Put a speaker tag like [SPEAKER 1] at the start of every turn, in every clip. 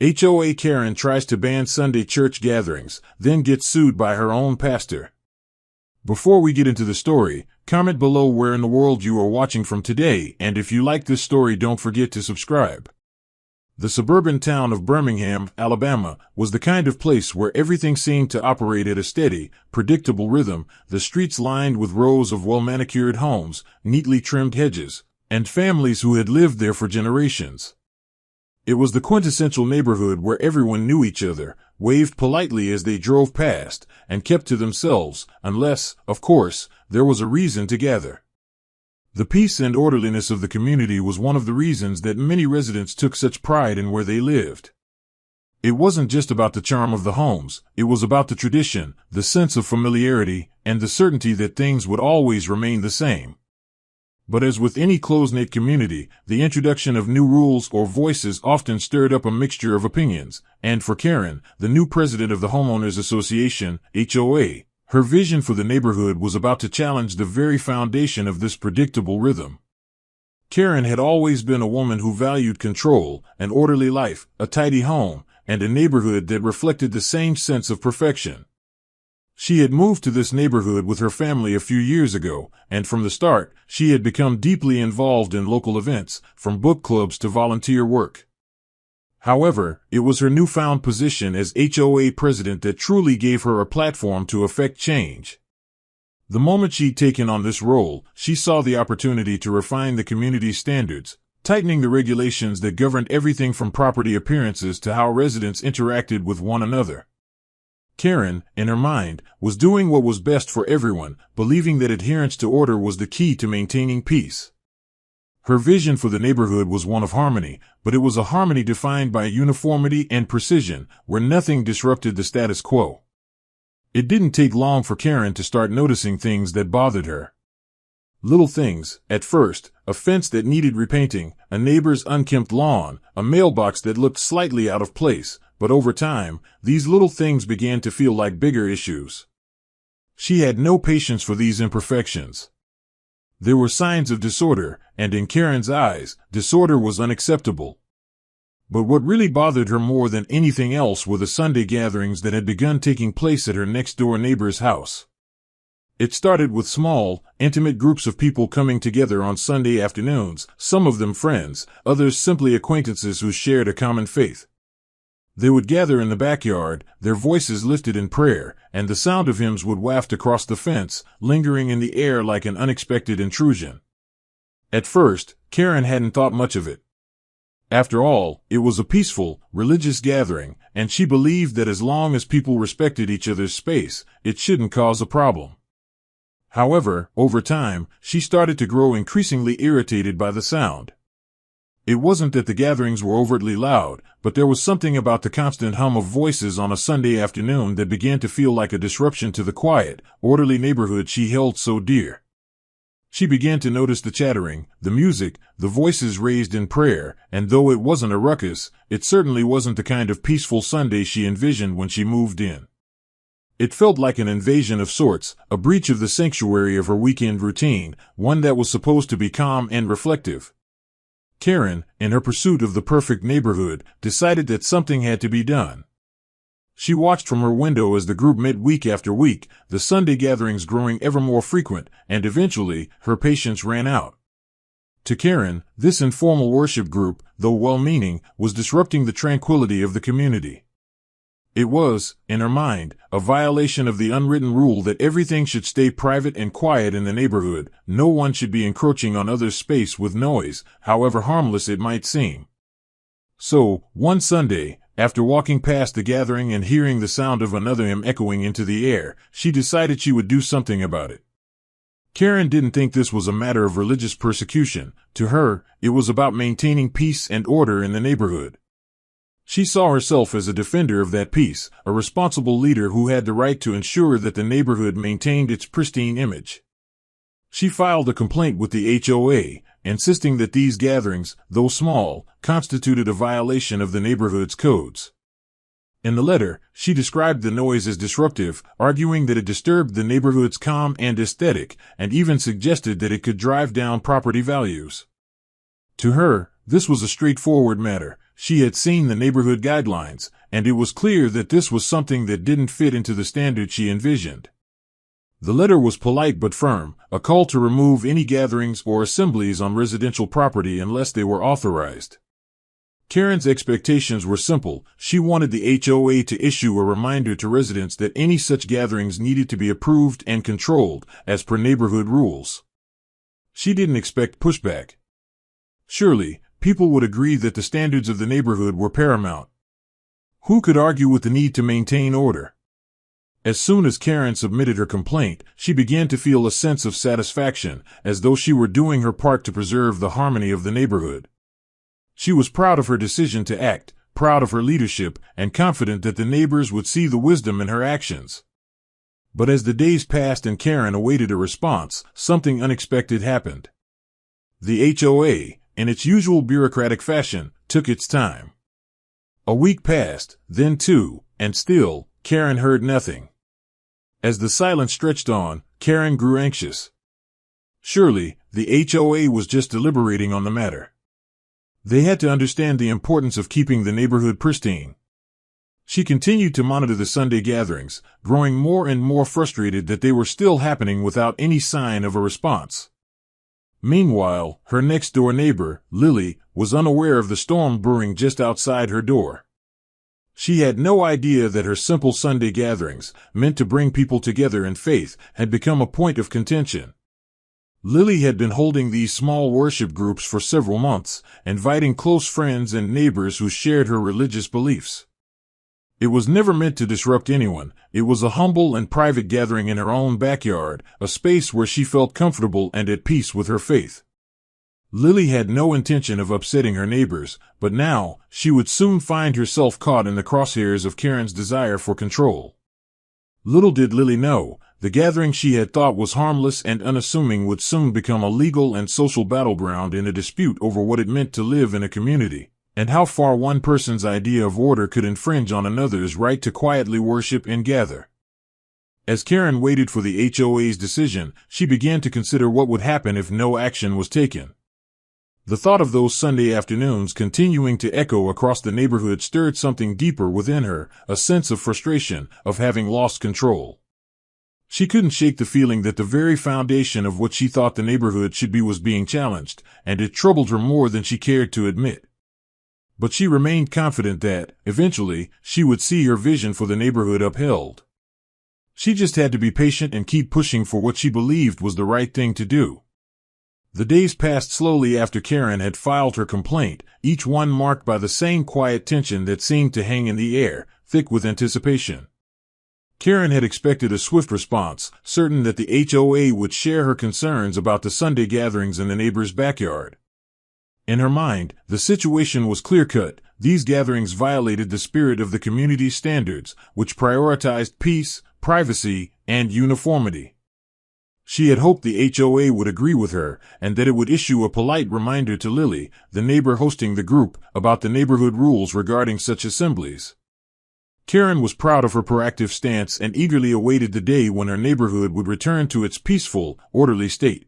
[SPEAKER 1] HOA Karen tries to ban Sunday church gatherings, then gets sued by her own pastor. Before we get into the story, comment below where in the world you are watching from today, and if you like this story, don't forget to subscribe. The suburban town of Birmingham, Alabama, was the kind of place where everything seemed to operate at a steady, predictable rhythm, the streets lined with rows of well-manicured homes, neatly trimmed hedges, and families who had lived there for generations. It was the quintessential neighborhood where everyone knew each other, waved politely as they drove past, and kept to themselves, unless, of course, there was a reason to gather. The peace and orderliness of the community was one of the reasons that many residents took such pride in where they lived. It wasn't just about the charm of the homes, it was about the tradition, the sense of familiarity, and the certainty that things would always remain the same. But as with any close-knit community, the introduction of new rules or voices often stirred up a mixture of opinions, and for Karen, the new president of the Homeowners Association, HOA, her vision for the neighborhood was about to challenge the very foundation of this predictable rhythm. Karen had always been a woman who valued control, an orderly life, a tidy home, and a neighborhood that reflected the same sense of perfection. She had moved to this neighborhood with her family a few years ago, and from the start, she had become deeply involved in local events, from book clubs to volunteer work. However, it was her newfound position as HOA president that truly gave her a platform to effect change. The moment she'd taken on this role, she saw the opportunity to refine the community's standards, tightening the regulations that governed everything from property appearances to how residents interacted with one another. Karen, in her mind, was doing what was best for everyone, believing that adherence to order was the key to maintaining peace. Her vision for the neighborhood was one of harmony, but it was a harmony defined by uniformity and precision, where nothing disrupted the status quo. It didn't take long for Karen to start noticing things that bothered her. Little things, at first, a fence that needed repainting, a neighbor's unkempt lawn, a mailbox that looked slightly out of place, but over time, these little things began to feel like bigger issues. She had no patience for these imperfections. There were signs of disorder, and in Karen's eyes, disorder was unacceptable. But what really bothered her more than anything else were the Sunday gatherings that had begun taking place at her next-door neighbor's house. It started with small, intimate groups of people coming together on Sunday afternoons, some of them friends, others simply acquaintances who shared a common faith. They would gather in the backyard, their voices lifted in prayer, and the sound of hymns would waft across the fence, lingering in the air like an unexpected intrusion. At first, Karen hadn't thought much of it. After all, it was a peaceful, religious gathering, and she believed that as long as people respected each other's space, it shouldn't cause a problem. However, over time, she started to grow increasingly irritated by the sound. It wasn't that the gatherings were overtly loud, but there was something about the constant hum of voices on a Sunday afternoon that began to feel like a disruption to the quiet, orderly neighborhood she held so dear. She began to notice the chattering, the music, the voices raised in prayer, and though it wasn't a ruckus, it certainly wasn't the kind of peaceful Sunday she envisioned when she moved in. It felt like an invasion of sorts, a breach of the sanctuary of her weekend routine, one that was supposed to be calm and reflective. Karen, in her pursuit of the perfect neighborhood, decided that something had to be done. She watched from her window as the group met week after week, the Sunday gatherings growing ever more frequent, and eventually, her patience ran out. To Karen, this informal worship group, though well-meaning, was disrupting the tranquility of the community. It was, in her mind, a violation of the unwritten rule that everything should stay private and quiet in the neighborhood. No one should be encroaching on others' space with noise, however harmless it might seem. So, one Sunday, after walking past the gathering and hearing the sound of another hymn echoing into the air, she decided she would do something about it. Karen didn't think this was a matter of religious persecution. To her, it was about maintaining peace and order in the neighborhood. She saw herself as a defender of that peace, a responsible leader who had the right to ensure that the neighborhood maintained its pristine image. She filed a complaint with the HOA, insisting that these gatherings, though small, constituted a violation of the neighborhood's codes. In the letter, she described the noise as disruptive, arguing that it disturbed the neighborhood's calm and aesthetic, and even suggested that it could drive down property values. To her, This was a straightforward matter. She had seen the neighborhood guidelines, and it was clear that this was something that didn't fit into the standard she envisioned. The letter was polite but firm, a call to remove any gatherings or assemblies on residential property unless they were authorized. Karen's expectations were simple. She wanted the HOA to issue a reminder to residents that any such gatherings needed to be approved and controlled, as per neighborhood rules. She didn't expect pushback. Surely, people would agree that the standards of the neighborhood were paramount. Who could argue with the need to maintain order? As soon as Karen submitted her complaint, she began to feel a sense of satisfaction, as though she were doing her part to preserve the harmony of the neighborhood. She was proud of her decision to act, proud of her leadership, and confident that the neighbors would see the wisdom in her actions. But as the days passed and Karen awaited a response, something unexpected happened. The HOA, in its usual bureaucratic fashion, took its time. A week passed, then two, and still, Karen heard nothing. As the silence stretched on, Karen grew anxious. Surely, the HOA was just deliberating on the matter. They had to understand the importance of keeping the neighborhood pristine. She continued to monitor the Sunday gatherings, growing more and more frustrated that they were still happening without any sign of a response. Meanwhile, her next-door neighbor, Lily, was unaware of the storm brewing just outside her door. She had no idea that her simple Sunday gatherings, meant to bring people together in faith, had become a point of contention. Lily had been holding these small worship groups for several months, inviting close friends and neighbors who shared her religious beliefs. It was never meant to disrupt anyone. It was a humble and private gathering in her own backyard, a space where she felt comfortable and at peace with her faith. Lily had no intention of upsetting her neighbors, but now, she would soon find herself caught in the crosshairs of Karen's desire for control. Little did Lily know, the gathering she had thought was harmless and unassuming would soon become a legal and social battleground in a dispute over what it meant to live in a community, and how far one person's idea of order could infringe on another's right to quietly worship and gather. As Karen waited for the HOA's decision, she began to consider what would happen if no action was taken. The thought of those Sunday afternoons continuing to echo across the neighborhood stirred something deeper within her, a sense of frustration, of having lost control. She couldn't shake the feeling that the very foundation of what she thought the neighborhood should be was being challenged, and it troubled her more than she cared to admit. But she remained confident that, eventually, she would see her vision for the neighborhood upheld. She just had to be patient and keep pushing for what she believed was the right thing to do. The days passed slowly after Karen had filed her complaint, each one marked by the same quiet tension that seemed to hang in the air, thick with anticipation. Karen had expected a swift response, certain that the HOA would share her concerns about the Sunday gatherings in the neighbor's backyard. In her mind, the situation was clear-cut. These gatherings violated the spirit of the community's standards, which prioritized peace, privacy, and uniformity. She had hoped the HOA would agree with her, and that it would issue a polite reminder to Lily, the neighbor hosting the group, about the neighborhood rules regarding such assemblies. Karen was proud of her proactive stance and eagerly awaited the day when her neighborhood would return to its peaceful, orderly state.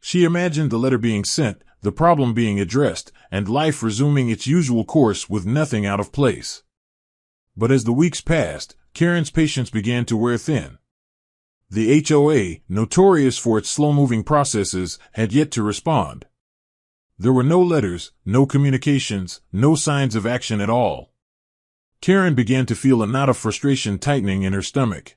[SPEAKER 1] She imagined the letter being sent, the problem being addressed, and life resuming its usual course with nothing out of place. But as the weeks passed, Karen's patience began to wear thin. The HOA, notorious for its slow-moving processes, had yet to respond. There were no letters, no communications, no signs of action at all. Karen began to feel a knot of frustration tightening in her stomach.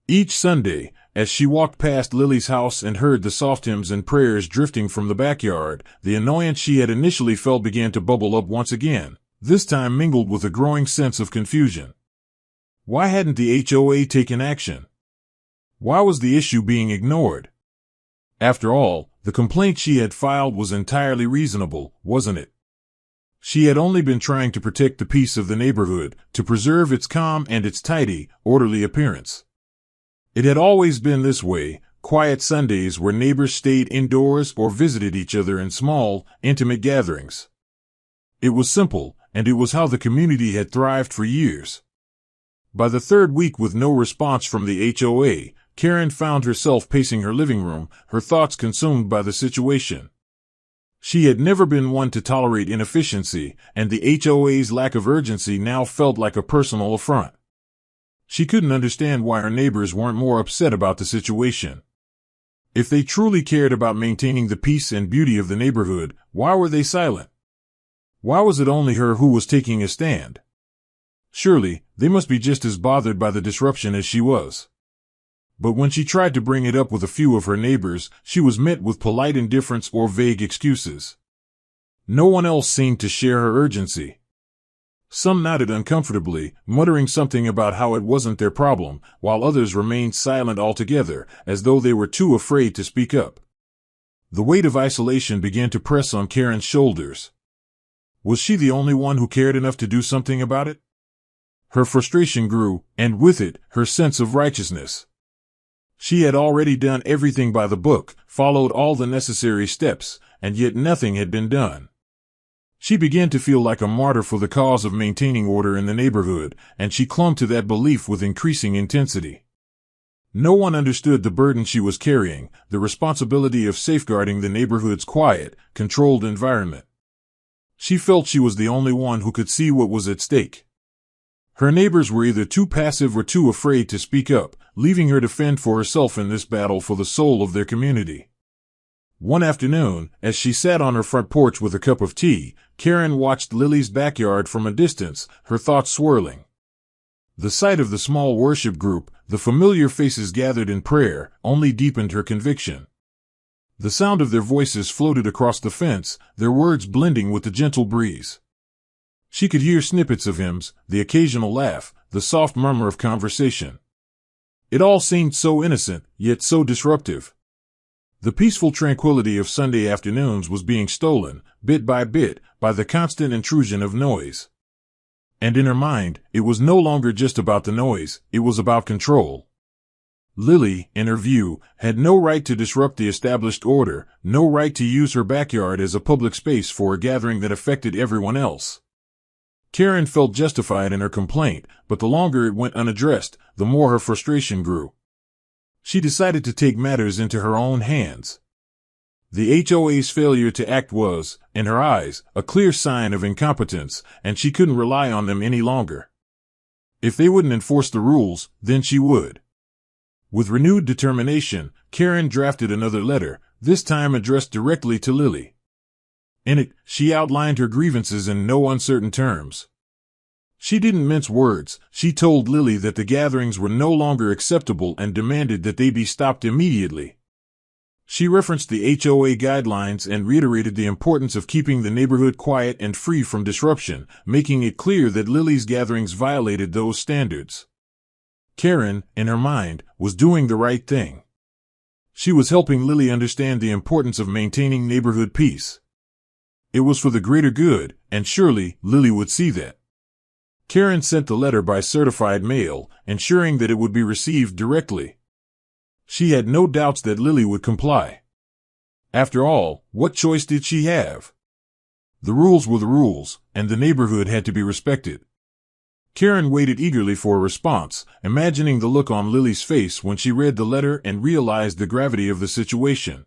[SPEAKER 1] Each Sunday, as she walked past Lily's house and heard the soft hymns and prayers drifting from the backyard, the annoyance she had initially felt began to bubble up once again, this time mingled with a growing sense of confusion. Why hadn't the HOA taken action? Why was the issue being ignored? After all, the complaint she had filed was entirely reasonable, wasn't it? She had only been trying to protect the peace of the neighborhood, to preserve its calm and its tidy, orderly appearance. It had always been this way, quiet Sundays where neighbors stayed indoors or visited each other in small, intimate gatherings. It was simple, and it was how the community had thrived for years. By the third week with no response from the HOA, Karen found herself pacing her living room, her thoughts consumed by the situation. She had never been one to tolerate inefficiency, and the HOA's lack of urgency now felt like a personal affront. She couldn't understand why her neighbors weren't more upset about the situation. If they truly cared about maintaining the peace and beauty of the neighborhood, why were they silent? Why was it only her who was taking a stand? Surely, they must be just as bothered by the disruption as she was. But when she tried to bring it up with a few of her neighbors, she was met with polite indifference or vague excuses. No one else seemed to share her urgency. Some nodded uncomfortably, muttering something about how it wasn't their problem, while others remained silent altogether, as though they were too afraid to speak up. The weight of isolation began to press on Karen's shoulders. Was she the only one who cared enough to do something about it? Her frustration grew, and with it, her sense of righteousness. She had already done everything by the book, followed all the necessary steps, and yet nothing had been done. She began to feel like a martyr for the cause of maintaining order in the neighborhood, and she clung to that belief with increasing intensity. No one understood the burden she was carrying, the responsibility of safeguarding the neighborhood's quiet, controlled environment. She felt she was the only one who could see what was at stake. Her neighbors were either too passive or too afraid to speak up, leaving her to fend for herself in this battle for the soul of their community. One afternoon, as she sat on her front porch with a cup of tea, Karen watched Lily's backyard from a distance, her thoughts swirling. The sight of the small worship group, the familiar faces gathered in prayer, only deepened her conviction. The sound of their voices floated across the fence, their words blending with the gentle breeze. She could hear snippets of hymns, the occasional laugh, the soft murmur of conversation. It all seemed so innocent, yet so disruptive. The peaceful tranquility of Sunday afternoons was being stolen, bit by bit, by the constant intrusion of noise. And in her mind, it was no longer just about the noise, it was about control. Lily, in her view, had no right to disrupt the established order, no right to use her backyard as a public space for a gathering that affected everyone else. Karen felt justified in her complaint, but the longer it went unaddressed, the more her frustration grew. She decided to take matters into her own hands. The HOA's failure to act was, in her eyes, a clear sign of incompetence, and she couldn't rely on them any longer. If they wouldn't enforce the rules, then she would. With renewed determination, Karen drafted another letter, this time addressed directly to Lily. In it, she outlined her grievances in no uncertain terms. She didn't mince words. She told Lily that the gatherings were no longer acceptable and demanded that they be stopped immediately. She referenced the HOA guidelines and reiterated the importance of keeping the neighborhood quiet and free from disruption, making it clear that Lily's gatherings violated those standards. Karen, in her mind, was doing the right thing. She was helping Lily understand the importance of maintaining neighborhood peace. It was for the greater good, and surely Lily would see that. Karen sent the letter by certified mail, ensuring that it would be received directly. She had no doubts that Lily would comply. After all, what choice did she have? The rules were the rules, and the neighborhood had to be respected. Karen waited eagerly for a response, imagining the look on Lily's face when she read the letter and realized the gravity of the situation.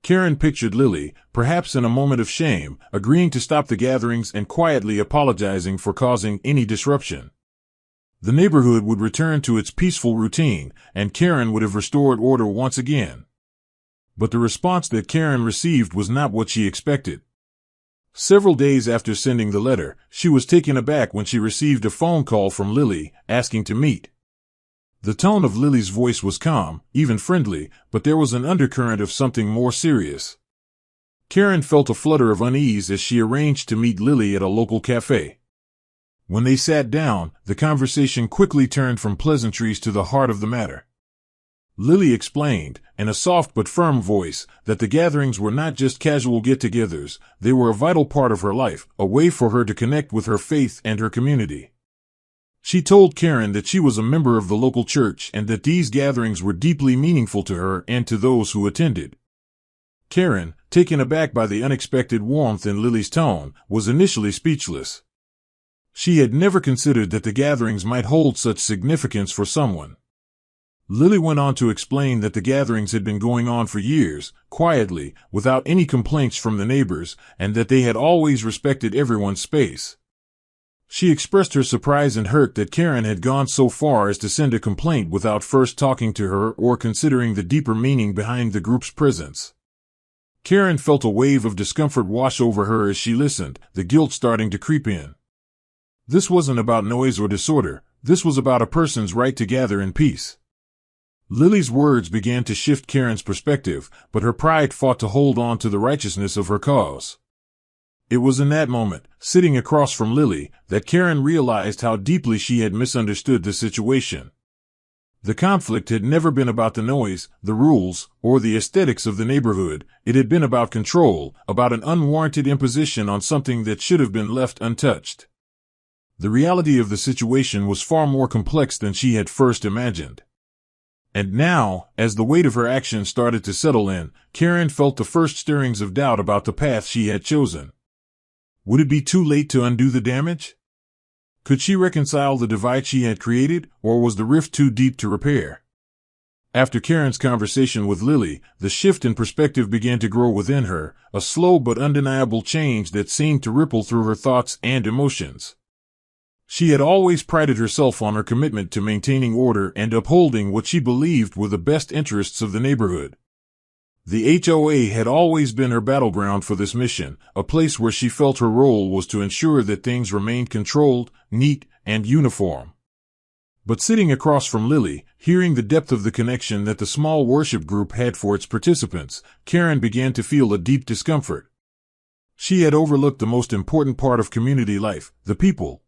[SPEAKER 1] Karen pictured Lily, perhaps in a moment of shame, agreeing to stop the gatherings and quietly apologizing for causing any disruption. The neighborhood would return to its peaceful routine, and Karen would have restored order once again. But the response that Karen received was not what she expected. Several days after sending the letter, she was taken aback when she received a phone call from Lily, asking to meet. The tone of Lily's voice was calm, even friendly, but there was an undercurrent of something more serious. Karen felt a flutter of unease as she arranged to meet Lily at a local cafe. When they sat down, the conversation quickly turned from pleasantries to the heart of the matter. Lily explained, in a soft but firm voice, that the gatherings were not just casual get-togethers, they were a vital part of her life, a way for her to connect with her faith and her community. She told Karen that she was a member of the local church and that these gatherings were deeply meaningful to her and to those who attended. Karen, taken aback by the unexpected warmth in Lily's tone, was initially speechless. She had never considered that the gatherings might hold such significance for someone. Lily went on to explain that the gatherings had been going on for years, quietly, without any complaints from the neighbors, and that they had always respected everyone's space. She expressed her surprise and hurt that Karen had gone so far as to send a complaint without first talking to her or considering the deeper meaning behind the group's presence. Karen felt a wave of discomfort wash over her as she listened, the guilt starting to creep in. This wasn't about noise or disorder, this was about a person's right to gather in peace. Lily's words began to shift Karen's perspective, but her pride fought to hold on to the righteousness of her cause. It was in that moment, sitting across from Lily, that Karen realized how deeply she had misunderstood the situation. The conflict had never been about the noise, the rules, or the aesthetics of the neighborhood. It had been about control, about an unwarranted imposition on something that should have been left untouched. The reality of the situation was far more complex than she had first imagined. And now, as the weight of her actions started to settle in, Karen felt the first stirrings of doubt about the path she had chosen. Would it be too late to undo the damage? Could she reconcile the divide she had created, or was the rift too deep to repair? After Karen's conversation with Lily, the shift in perspective began to grow within her, a slow but undeniable change that seemed to ripple through her thoughts and emotions. She had always prided herself on her commitment to maintaining order and upholding what she believed were the best interests of the neighborhood. The HOA had always been her battleground for this mission, a place where she felt her role was to ensure that things remained controlled, neat, and uniform. But sitting across from Lily, hearing the depth of the connection that the small worship group had for its participants, Karen began to feel a deep discomfort. She had overlooked the most important part of community life, the people.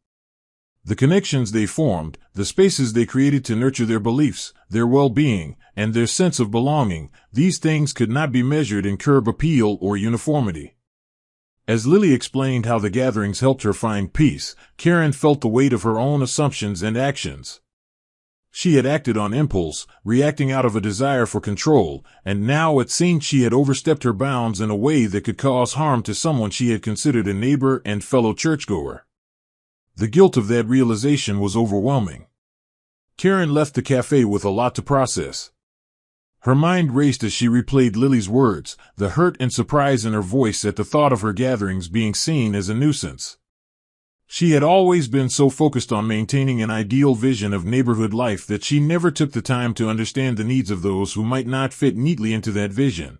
[SPEAKER 1] The connections they formed, the spaces they created to nurture their beliefs, their well-being, and their sense of belonging, these things could not be measured in curb appeal or uniformity. As Lily explained how the gatherings helped her find peace, Karen felt the weight of her own assumptions and actions. She had acted on impulse, reacting out of a desire for control, and now it seemed she had overstepped her bounds in a way that could cause harm to someone she had considered a neighbor and fellow churchgoer. The guilt of that realization was overwhelming. Karen left the cafe with a lot to process. Her mind raced as she replayed Lily's words, the hurt and surprise in her voice at the thought of her gatherings being seen as a nuisance. She had always been so focused on maintaining an ideal vision of neighborhood life that she never took the time to understand the needs of those who might not fit neatly into that vision.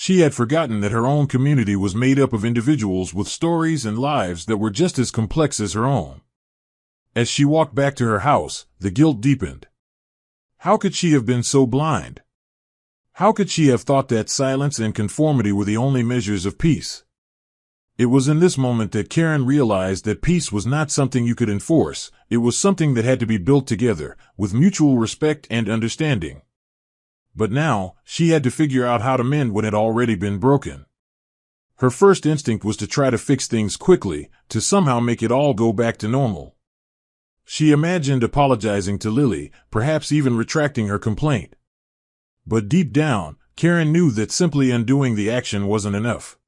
[SPEAKER 1] She had forgotten that her own community was made up of individuals with stories and lives that were just as complex as her own. As she walked back to her house, the guilt deepened. How could she have been so blind? How could she have thought that silence and conformity were the only measures of peace? It was in this moment that Karen realized that peace was not something you could enforce, it was something that had to be built together, with mutual respect and understanding. But now, she had to figure out how to mend what had already been broken. Her first instinct was to try to fix things quickly, to somehow make it all go back to normal. She imagined apologizing to Lily, perhaps even retracting her complaint. But deep down, Karen knew that simply undoing the action wasn't enough.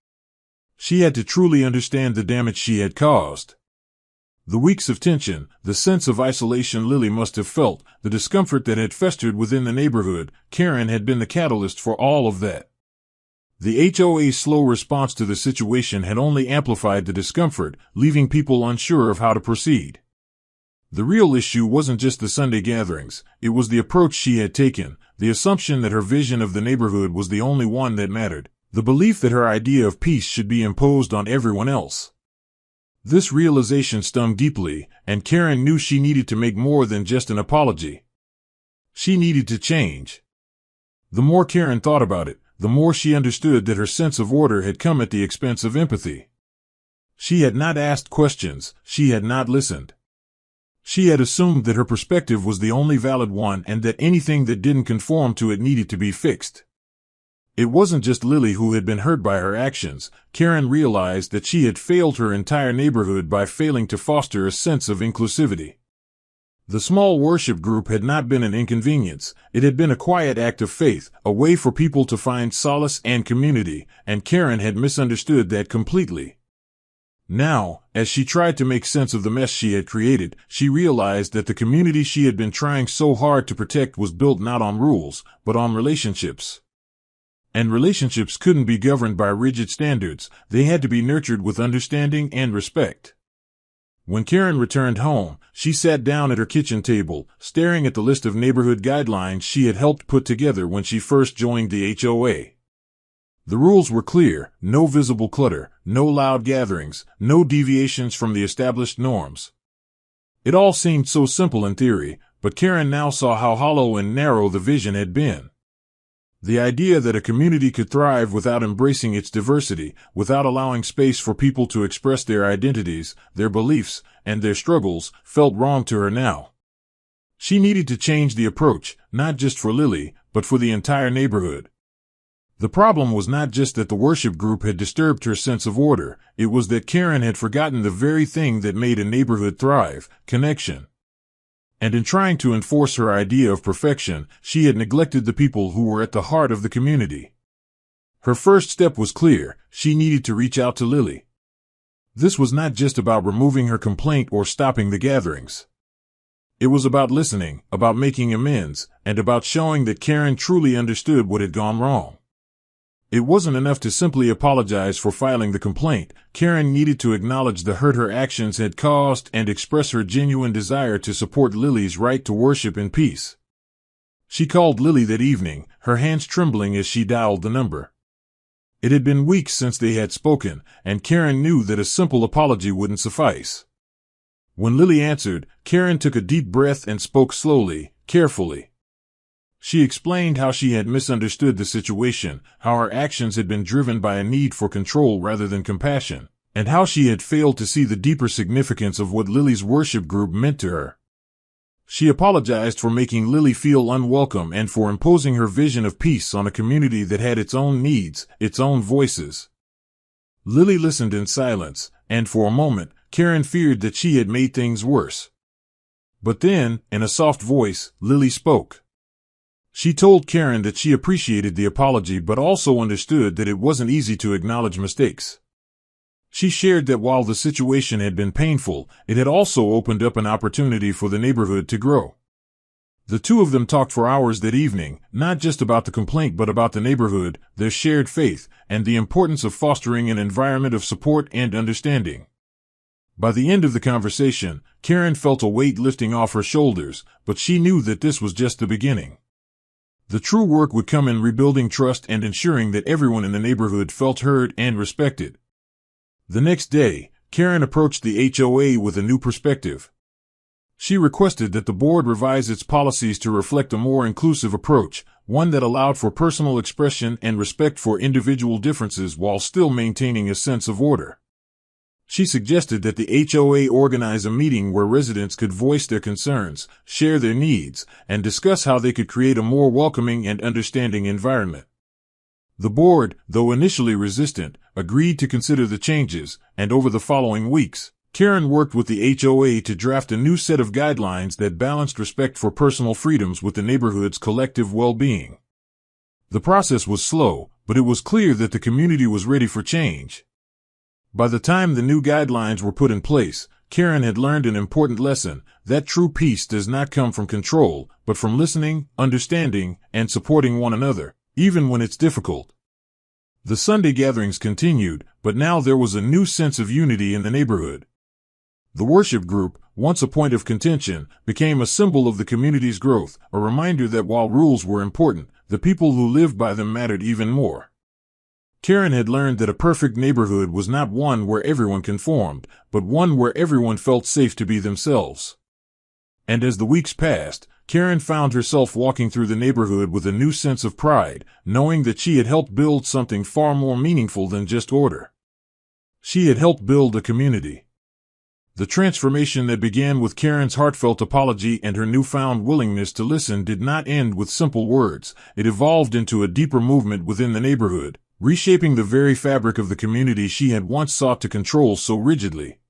[SPEAKER 1] She had to truly understand the damage she had caused. The weeks of tension, the sense of isolation Lily must have felt, the discomfort that had festered within the neighborhood, Karen had been the catalyst for all of that. The HOA's slow response to the situation had only amplified the discomfort, leaving people unsure of how to proceed. The real issue wasn't just the Sunday gatherings, it was the approach she had taken, the assumption that her vision of the neighborhood was the only one that mattered, the belief that her idea of peace should be imposed on everyone else. This realization stung deeply, and Karen knew she needed to make more than just an apology. She needed to change. The more Karen thought about it, the more she understood that her sense of order had come at the expense of empathy. She had not asked questions, she had not listened. She had assumed that her perspective was the only valid one and that anything that didn't conform to it needed to be fixed. It wasn't just Lily who had been hurt by her actions. Karen realized that she had failed her entire neighborhood by failing to foster a sense of inclusivity. The small worship group had not been an inconvenience, it had been a quiet act of faith, a way for people to find solace and community, and Karen had misunderstood that completely. Now, as she tried to make sense of the mess she had created, she realized that the community she had been trying so hard to protect was built not on rules, but on relationships. And relationships couldn't be governed by rigid standards, they had to be nurtured with understanding and respect. When Karen returned home, she sat down at her kitchen table, staring at the list of neighborhood guidelines she had helped put together when she first joined the HOA. The rules were clear: no visible clutter, no loud gatherings, no deviations from the established norms. It all seemed so simple in theory, but Karen now saw how hollow and narrow the vision had been. The idea that a community could thrive without embracing its diversity, without allowing space for people to express their identities, their beliefs, and their struggles, felt wrong to her now. She needed to change the approach, not just for Lily, but for the entire neighborhood. The problem was not just that the worship group had disturbed her sense of order, it was that Karen had forgotten the very thing that made a neighborhood thrive: connection. And in trying to enforce her idea of perfection, she had neglected the people who were at the heart of the community. Her first step was clear: she needed to reach out to Lily. This was not just about removing her complaint or stopping the gatherings. It was about listening, about making amends, and about showing that Karen truly understood what had gone wrong. It wasn't enough to simply apologize for filing the complaint. Karen needed to acknowledge the hurt her actions had caused and express her genuine desire to support Lily's right to worship in peace. She called Lily that evening, her hands trembling as she dialed the number. It had been weeks since they had spoken, and Karen knew that a simple apology wouldn't suffice. When Lily answered, Karen took a deep breath and spoke slowly, carefully. She explained how she had misunderstood the situation, how her actions had been driven by a need for control rather than compassion, and how she had failed to see the deeper significance of what Lily's worship group meant to her. She apologized for making Lily feel unwelcome and for imposing her vision of peace on a community that had its own needs, its own voices. Lily listened in silence, and for a moment, Karen feared that she had made things worse. But then, in a soft voice, Lily spoke. She told Karen that she appreciated the apology but also understood that it wasn't easy to acknowledge mistakes. She shared that while the situation had been painful, it had also opened up an opportunity for the neighborhood to grow. The two of them talked for hours that evening, not just about the complaint but about the neighborhood, their shared faith, and the importance of fostering an environment of support and understanding. By the end of the conversation, Karen felt a weight lifting off her shoulders, but she knew that this was just the beginning. The true work would come in rebuilding trust and ensuring that everyone in the neighborhood felt heard and respected. The next day, Karen approached the HOA with a new perspective. She requested that the board revise its policies to reflect a more inclusive approach, one that allowed for personal expression and respect for individual differences while still maintaining a sense of order. She suggested that the HOA organize a meeting where residents could voice their concerns, share their needs, and discuss how they could create a more welcoming and understanding environment. The board, though initially resistant, agreed to consider the changes, and over the following weeks, Karen worked with the HOA to draft a new set of guidelines that balanced respect for personal freedoms with the neighborhood's collective well-being. The process was slow, but it was clear that the community was ready for change. By the time the new guidelines were put in place, Karen had learned an important lesson: that true peace does not come from control, but from listening, understanding, and supporting one another, even when it's difficult. The Sunday gatherings continued, but now there was a new sense of unity in the neighborhood. The worship group, once a point of contention, became a symbol of the community's growth, a reminder that while rules were important, the people who lived by them mattered even more. Karen had learned that a perfect neighborhood was not one where everyone conformed, but one where everyone felt safe to be themselves. And as the weeks passed, Karen found herself walking through the neighborhood with a new sense of pride, knowing that she had helped build something far more meaningful than just order. She had helped build a community. The transformation that began with Karen's heartfelt apology and her newfound willingness to listen did not end with simple words. It evolved into a deeper movement within the neighborhood, reshaping the very fabric of the community she had once sought to control so rigidly.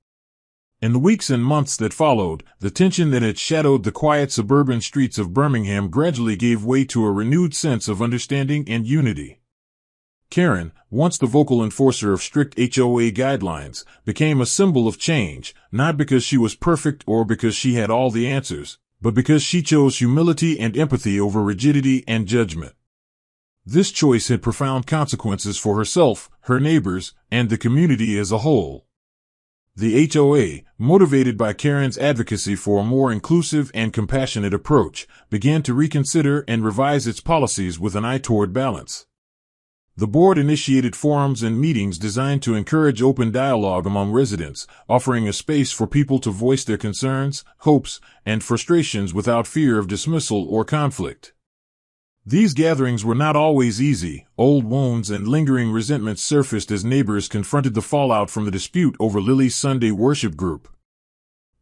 [SPEAKER 1] In the weeks and months that followed, the tension that had shadowed the quiet suburban streets of Birmingham gradually gave way to a renewed sense of understanding and unity. Karen, once the vocal enforcer of strict HOA guidelines, became a symbol of change, not because she was perfect or because she had all the answers, but because she chose humility and empathy over rigidity and judgment. This choice had profound consequences for herself, her neighbors, and the community as a whole. The HOA, motivated by Karen's advocacy for a more inclusive and compassionate approach, began to reconsider and revise its policies with an eye toward balance. The board initiated forums and meetings designed to encourage open dialogue among residents, offering a space for people to voice their concerns, hopes, and frustrations without fear of dismissal or conflict. These gatherings were not always easy. Old wounds and lingering resentments surfaced as neighbors confronted the fallout from the dispute over Lily's Sunday worship group.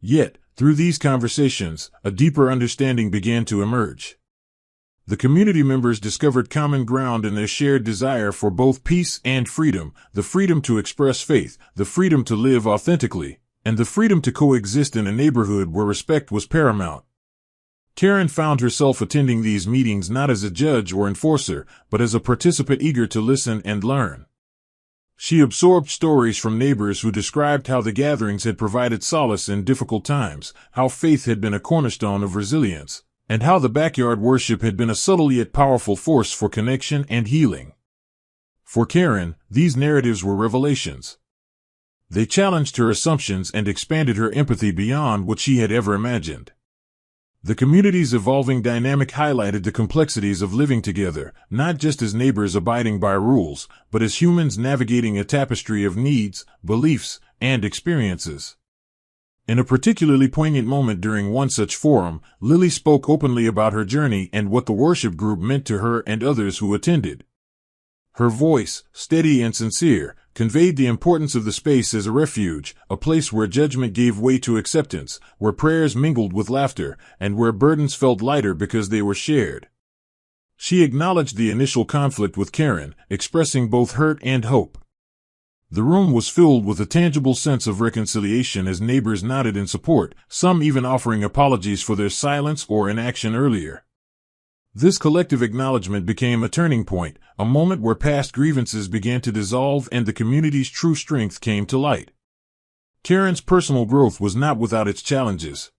[SPEAKER 1] Yet, through these conversations, a deeper understanding began to emerge. The community members discovered common ground in their shared desire for both peace and freedom, the freedom to express faith, the freedom to live authentically, and the freedom to coexist in a neighborhood where respect was paramount. Karen found herself attending these meetings not as a judge or enforcer, but as a participant eager to listen and learn. She absorbed stories from neighbors who described how the gatherings had provided solace in difficult times, how faith had been a cornerstone of resilience, and how the backyard worship had been a subtle yet powerful force for connection and healing. For Karen, these narratives were revelations. They challenged her assumptions and expanded her empathy beyond what she had ever imagined. The community's evolving dynamic highlighted the complexities of living together, not just as neighbors abiding by rules, but as humans navigating a tapestry of needs, beliefs, and experiences. In a particularly poignant moment during one such forum, Lily spoke openly about her journey and what the worship group meant to her and others who attended. Her voice, steady and sincere, conveyed the importance of the space as a refuge, a place where judgment gave way to acceptance, where prayers mingled with laughter, and where burdens felt lighter because they were shared. She acknowledged the initial conflict with Karen, expressing both hurt and hope. The room was filled with a tangible sense of reconciliation as neighbors nodded in support, some even offering apologies for their silence or inaction earlier. This collective acknowledgement became a turning point, a moment where past grievances began to dissolve and the community's true strength came to light. Karen's personal growth was not without its challenges.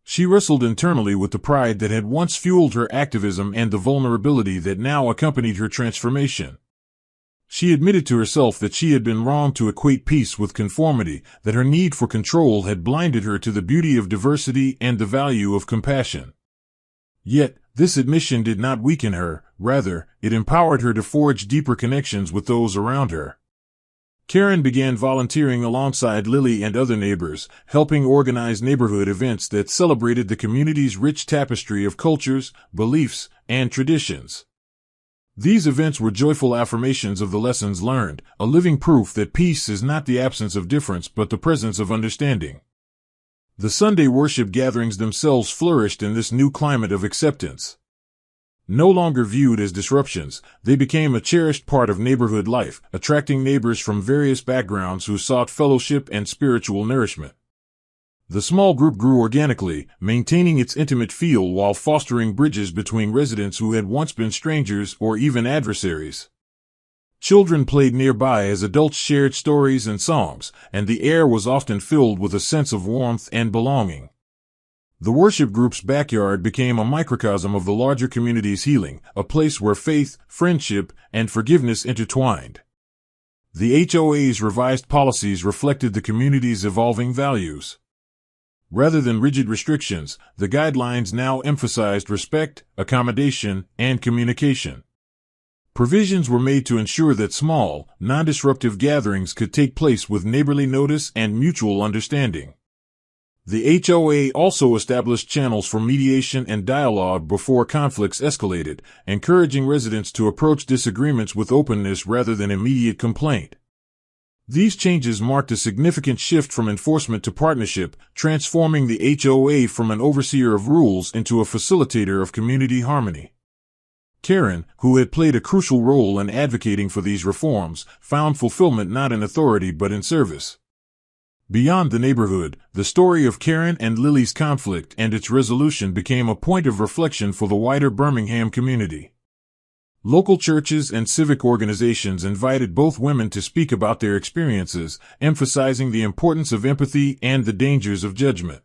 [SPEAKER 1] She wrestled internally with the pride that had once fueled her activism and the vulnerability that now accompanied her transformation. She admitted to herself that she had been wrong to equate peace with conformity, that her need for control had blinded her to the beauty of diversity and the value of compassion. Yet, this admission did not weaken her, rather, it empowered her to forge deeper connections with those around her. Karen began volunteering alongside Lily and other neighbors, helping organize neighborhood events that celebrated the community's rich tapestry of cultures, beliefs, and traditions. These events were joyful affirmations of the lessons learned, a living proof that peace is not the absence of difference but the presence of understanding. The Sunday worship gatherings themselves flourished in this new climate of acceptance. No longer viewed as disruptions, they became a cherished part of neighborhood life, attracting neighbors from various backgrounds who sought fellowship and spiritual nourishment. The small group grew organically, maintaining its intimate feel while fostering bridges between residents who had once been strangers or even adversaries. Children played nearby as adults shared stories and songs, and the air was often filled with a sense of warmth and belonging. The worship group's backyard became a microcosm of the larger community's healing, a place where faith, friendship, and forgiveness intertwined. The HOA's revised policies reflected the community's evolving values. Rather than rigid restrictions, the guidelines now emphasized respect, accommodation, and communication. Provisions were made to ensure that small, non-disruptive gatherings could take place with neighborly notice and mutual understanding. The HOA also established channels for mediation and dialogue before conflicts escalated, encouraging residents to approach disagreements with openness rather than immediate complaint. These changes marked a significant shift from enforcement to partnership, transforming the HOA from an overseer of rules into a facilitator of community harmony. Karen, who had played a crucial role in advocating for these reforms, found fulfillment not in authority but in service. Beyond the neighborhood, the story of Karen and Lily's conflict and its resolution became a point of reflection for the wider Birmingham community. Local churches and civic organizations invited both women to speak about their experiences, emphasizing the importance of empathy and the dangers of judgment.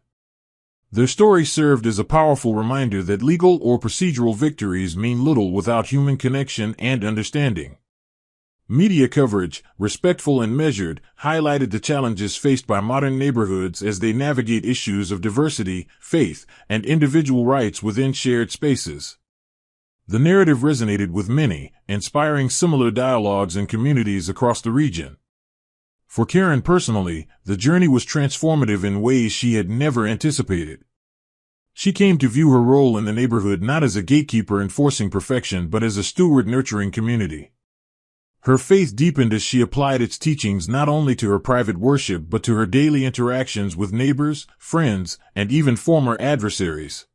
[SPEAKER 1] Their story served as a powerful reminder that legal or procedural victories mean little without human connection and understanding. Media coverage, respectful and measured, highlighted the challenges faced by modern neighborhoods as they navigate issues of diversity, faith, and individual rights within shared spaces. The narrative resonated with many, inspiring similar dialogues in communities across the region. For Karen personally, the journey was transformative in ways she had never anticipated. She came to view her role in the neighborhood not as a gatekeeper enforcing perfection but as a steward nurturing community. Her faith deepened as she applied its teachings not only to her private worship but to her daily interactions with neighbors, friends, and even former adversaries.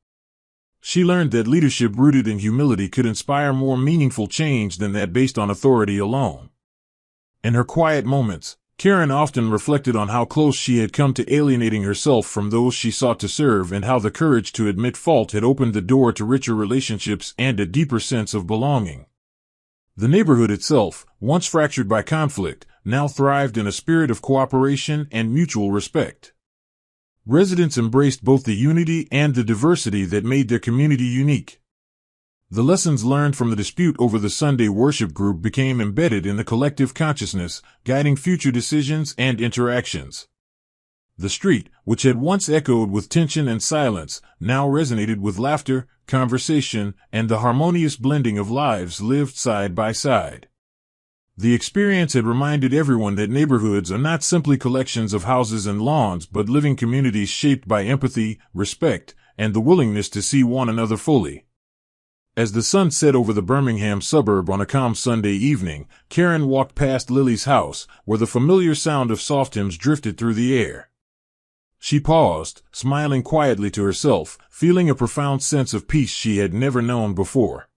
[SPEAKER 1] She learned that leadership rooted in humility could inspire more meaningful change than that based on authority alone. In her quiet moments, Karen often reflected on how close she had come to alienating herself from those she sought to serve and how the courage to admit fault had opened the door to richer relationships and a deeper sense of belonging. The neighborhood itself, once fractured by conflict, now thrived in a spirit of cooperation and mutual respect. Residents embraced both the unity and the diversity that made their community unique. The lessons learned from the dispute over the Sunday worship group became embedded in the collective consciousness, guiding future decisions and interactions. The street, which had once echoed with tension and silence, now resonated with laughter, conversation, and the harmonious blending of lives lived side by side. The experience had reminded everyone that neighborhoods are not simply collections of houses and lawns but living communities shaped by empathy, respect, and the willingness to see one another fully. As the sun set over the Birmingham suburb on a calm Sunday evening, Karen walked past Lily's house, where the familiar sound of soft hymns drifted through the air. She paused, smiling quietly to herself, feeling a profound sense of peace she had never known before.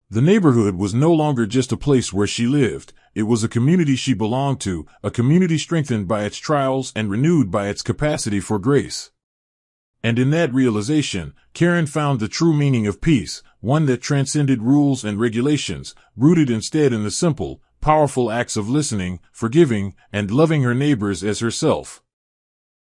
[SPEAKER 1] The neighborhood was no longer just a place where she lived, it was a community she belonged to, a community strengthened by its trials and renewed by its capacity for grace. And in that realization, Karen found the true meaning of peace, one that transcended rules and regulations, rooted instead in the simple, powerful acts of listening, forgiving, and loving her neighbors as herself.